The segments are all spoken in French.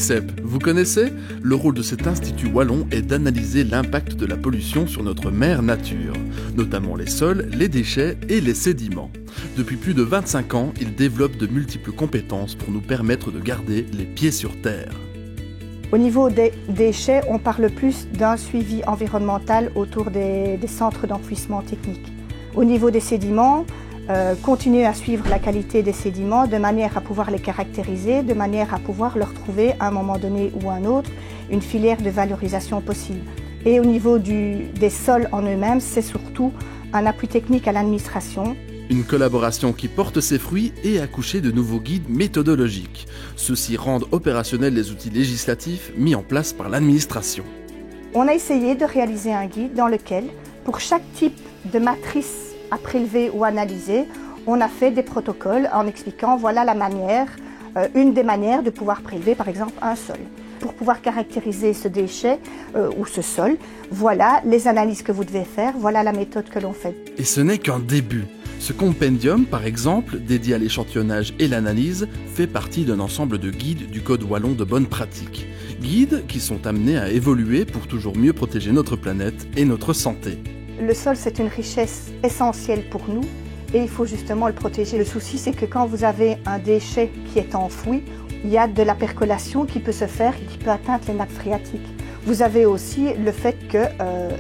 L'ICEP, vous connaissez? Le rôle de cet institut wallon est d'analyser l'impact de la pollution sur notre mère nature, notamment les sols, les déchets et les sédiments. Depuis plus de 25 ans, il développe de multiples compétences pour nous permettre de garder les pieds sur terre. Au niveau des déchets, on parle plus d'un suivi environnemental autour des centres d'enfouissement technique. Au niveau des sédiments, continuer à suivre la qualité des sédiments de manière à pouvoir les caractériser, de manière à pouvoir leur trouver à un moment donné ou un autre une filière de valorisation possible. Et au niveau des sols en eux-mêmes, c'est surtout un appui technique à l'administration. Une collaboration qui porte ses fruits et accoucher de nouveaux guides méthodologiques. Ceux-ci rendent opérationnels les outils législatifs mis en place par l'administration. On a essayé de réaliser un guide dans lequel, pour chaque type de matrice à prélever ou analyser, on a fait des protocoles en expliquant voilà la manière, une des manières de pouvoir prélever par exemple un sol. Pour pouvoir caractériser ce déchet ou ce sol, voilà les analyses que vous devez faire, voilà la méthode que l'on fait. Et ce n'est qu'un début. Ce compendium, par exemple, dédié à l'échantillonnage et l'analyse, fait partie d'un ensemble de guides du Code wallon de bonnes pratiques. Guides qui sont amenés à évoluer pour toujours mieux protéger notre planète et notre santé. Le sol, c'est une richesse essentielle pour nous et il faut justement le protéger. Le souci, c'est que quand vous avez un déchet qui est enfoui, il y a de la percolation qui peut se faire et qui peut atteindre les nappes phréatiques. Vous avez aussi le fait que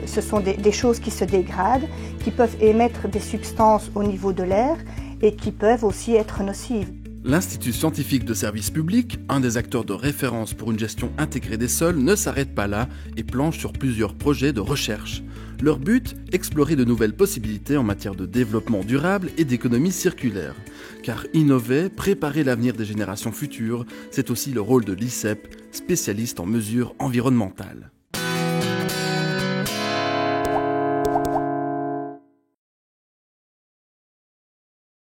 ce sont des choses qui se dégradent, qui peuvent émettre des substances au niveau de l'air et qui peuvent aussi être nocives. L'Institut scientifique de service public, un des acteurs de référence pour une gestion intégrée des sols, ne s'arrête pas là et planche sur plusieurs projets de recherche. Leur but, explorer de nouvelles possibilités en matière de développement durable et d'économie circulaire. Car innover, préparer l'avenir des générations futures, c'est aussi le rôle de l'ICEP, spécialiste en mesures environnementales.